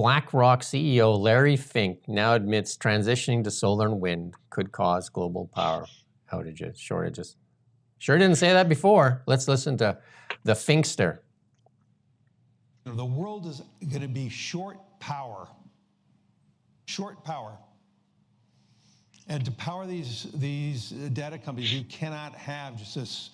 BlackRock CEO Larry Fink now admits transitioning to solar and wind could cause global power shortages. Sure didn't say that before. Let's listen to the Finkster. The world is going to be short power. And to power these data companies, you cannot have just this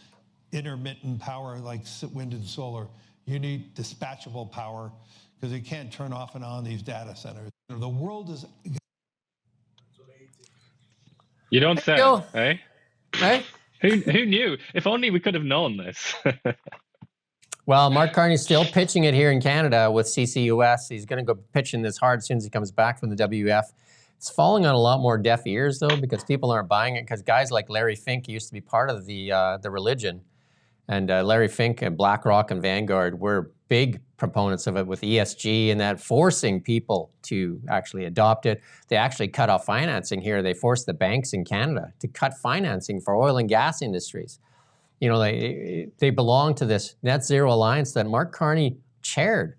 intermittent power like wind and solar. You need dispatchable power because you can't turn off and on these data centers. The world is... You don't say, eh? Right? Who knew? If only we could have known this. Well, Mark Carney's still pitching it here in Canada with CCUS. He's going to go pitching this hard as soon as he comes back from the WF. It's falling on a lot more deaf ears, though, because people aren't buying it, because guys like Larry Fink used to be part of the religion. And Larry Fink and BlackRock and Vanguard were big proponents of it with ESG and that, forcing people to actually adopt it. They actually cut off financing here. They forced the banks in Canada to cut financing for oil and gas industries. You know, they belong to this net zero alliance that Mark Carney chaired.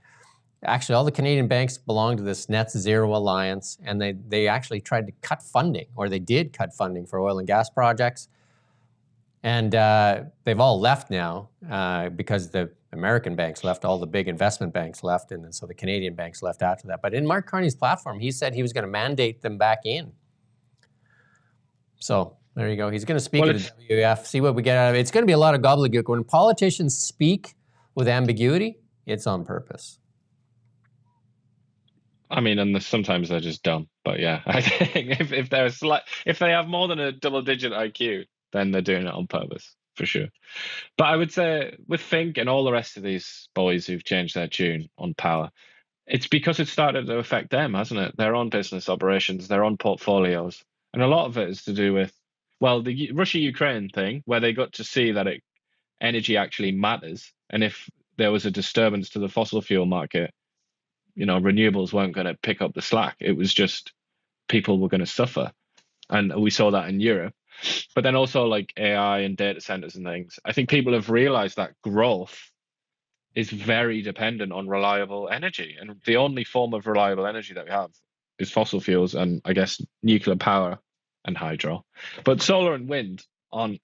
Actually, all the Canadian banks belong to this net zero alliance, and they actually tried to cut funding, or they did cut funding for oil and gas projects. And they've all left now because the American banks left, all the big investment banks left, and so the Canadian banks left after that. But in Mark Carney's platform, he said he was going to mandate them back in. So there you go. He's going to speak at the WF, see what we get out of it. It's going to be a lot of gobbledygook. When politicians speak with ambiguity, it's on purpose. I mean, and sometimes they're just dumb. But yeah, I think if they have more than a double-digit IQ, then they're doing it on purpose, for sure. But I would say with Fink and all the rest of these boys who've changed their tune on power, it's because it started to affect them, hasn't it? Their own business operations, their own portfolios. And a lot of it is to do with, well, the Russia-Ukraine thing, where they got to see that energy actually matters. And if there was a disturbance to the fossil fuel market, you know, renewables weren't going to pick up the slack. It was just people were going to suffer. And we saw that in Europe. But then also like AI and data centers and things, I think people have realized that growth is very dependent on reliable energy. And the only form of reliable energy that we have is fossil fuels and I guess nuclear power and hydro. But solar and wind aren't,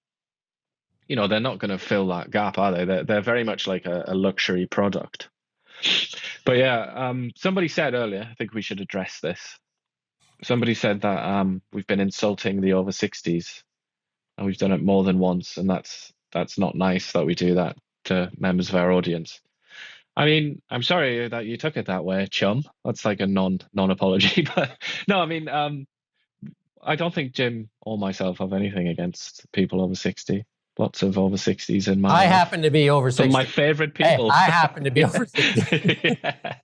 you know, they're not going to fill that gap, are they? They're very much like a luxury product. But yeah, somebody said earlier, I think we should address this. Somebody said that we've been insulting the over 60s, and we've done it more than once, and that's not nice that we do that to members of our audience. I mean, I'm sorry that you took it that way, chum. That's like a non-apology, but no, I mean, I don't think Jim or myself have anything against people over 60. Lots of over 60s in my life. Happen to be over 60. Some of my favorite people. Hey, I happen to be over 60. Yeah.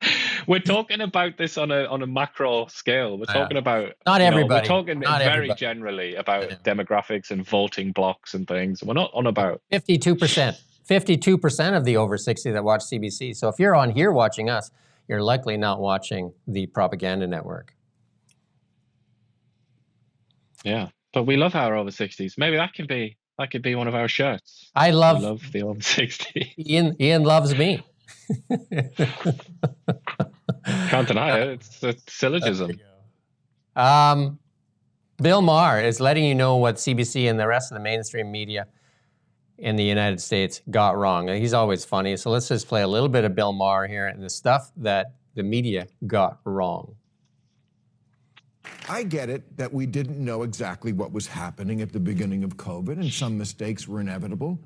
We're talking about this on a macro scale. We're talking about not everybody. We're talking not very everybody. generally about demographics and voting blocks and things. We're not on about 52%. 52% of the over 60 that watch CBC. So if you're on here watching us, you're likely not watching the propaganda network. Yeah, but we love our over 60s. Maybe that could be one of our shirts. I love the over 60. Ian loves me. Can't deny it. It's a syllogism. Bill Maher is letting you know what CBC and the rest of the mainstream media in the United States got wrong. He's always funny. So let's just play a little bit of Bill Maher here and the stuff that the media got wrong. I get it that we didn't know exactly what was happening at the beginning of COVID and some mistakes were inevitable.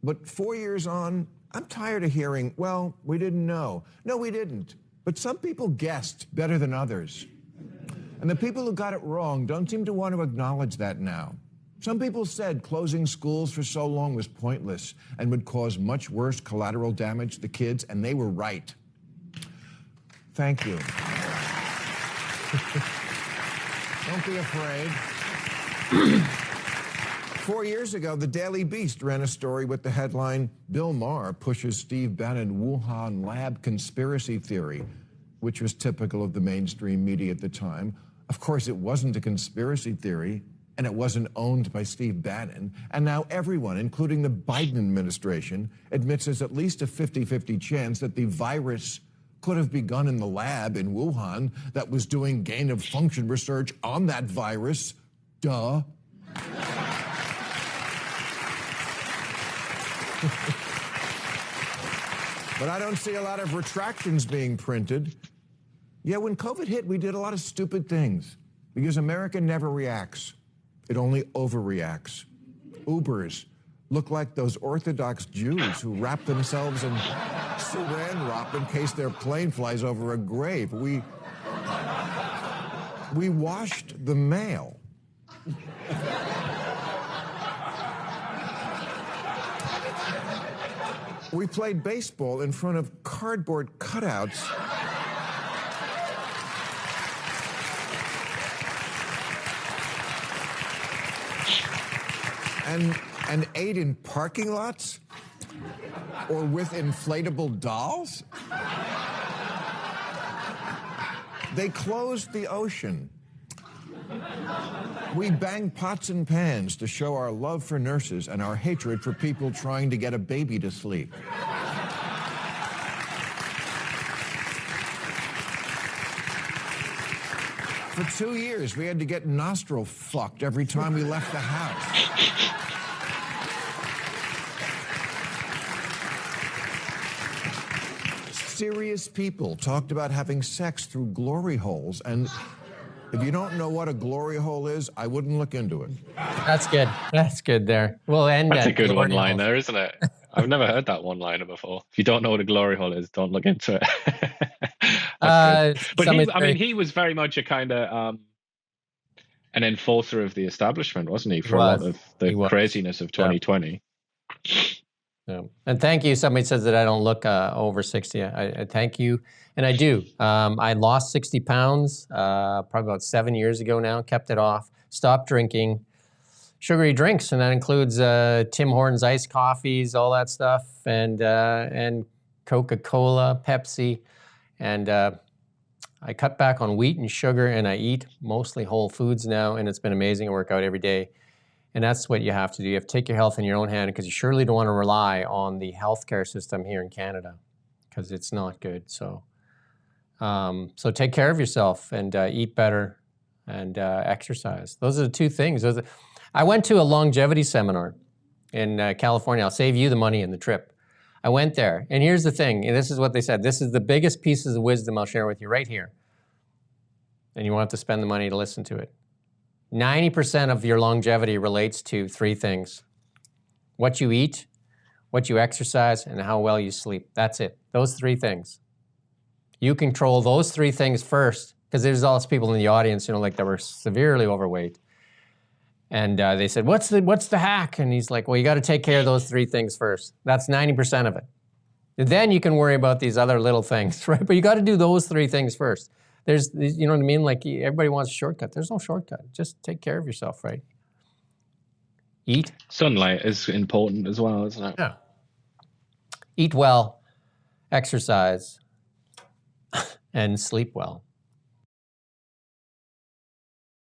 But 4 years on, I'm tired of hearing, well, we didn't know. No, we didn't. But some people guessed better than others. And the people who got it wrong don't seem to want to acknowledge that now. Some people said closing schools for so long was pointless and would cause much worse collateral damage to kids, and they were right. Thank you. Don't be afraid. 4 years ago, the Daily Beast ran a story with the headline, Bill Maher pushes Steve Bannon Wuhan lab conspiracy theory, which was typical of the mainstream media at the time. Of course, it wasn't a conspiracy theory, and it wasn't owned by Steve Bannon. And now everyone, including the Biden administration, admits there's at least a 50-50 chance that the virus could have begun in the lab in Wuhan that was doing gain-of-function research on that virus. Duh. But I don't see a lot of retractions being printed. Yeah, when COVID hit, we did a lot of stupid things because America never reacts. It only overreacts. Ubers look like those Orthodox Jews who wrap themselves in saran wrap in case their plane flies over a grave. We washed the mail. We played baseball in front of cardboard cutouts. And ate in parking lots? Or with inflatable dolls? They closed the ocean. We banged pots and pans to show our love for nurses and our hatred for people trying to get a baby to sleep. For 2 years, we had to get nostril fucked every time we left the house. Serious people talked about having sex through glory holes, and if you don't know what a glory hole is, I wouldn't look into it. That's good. That's good there. We'll end That's a good glory one-liner, hole. isn't it? I've never heard that one-liner before. If you don't know what a glory hole is, don't look into it. That's good. But he was very much a kind of an enforcer of the establishment, wasn't he? For a lot of the craziness of 2020. Yeah. And thank you. Somebody says that I don't look over 60. I thank you. And I do. I lost 60 pounds probably about 7 years ago now, kept it off, stopped drinking sugary drinks, and that includes Tim Hortons iced coffees, all that stuff, and Coca-Cola, Pepsi. And I cut back on wheat and sugar, and I eat mostly whole foods now, and it's been amazing. I work out every day. And that's what you have to do. You have to take your health in your own hand because you surely don't want to rely on the healthcare system here in Canada because it's not good. So take care of yourself and eat better and exercise. Those are the two things. I went to a longevity seminar in California. I'll save you the money and the trip. I went there. And here's the thing. And this is what they said. This is the biggest pieces of wisdom I'll share with you right here. And you won't have to spend the money to listen to it. 90% of your longevity relates to three things: what you eat, what you exercise, and how well you sleep. That's it. Those three things. You control those three things first, because there's all these people in the audience, like that were severely overweight. And they said, what's the hack? And he's like, well, you got to take care of those three things first. That's 90% of it. And then you can worry about these other little things, right? But you got to do those three things first. There's, you know what I mean? Like everybody wants a shortcut. There's no shortcut. Just take care of yourself, right? Eat. Sunlight is important as well, isn't it? Yeah. Eat well, exercise, and sleep well.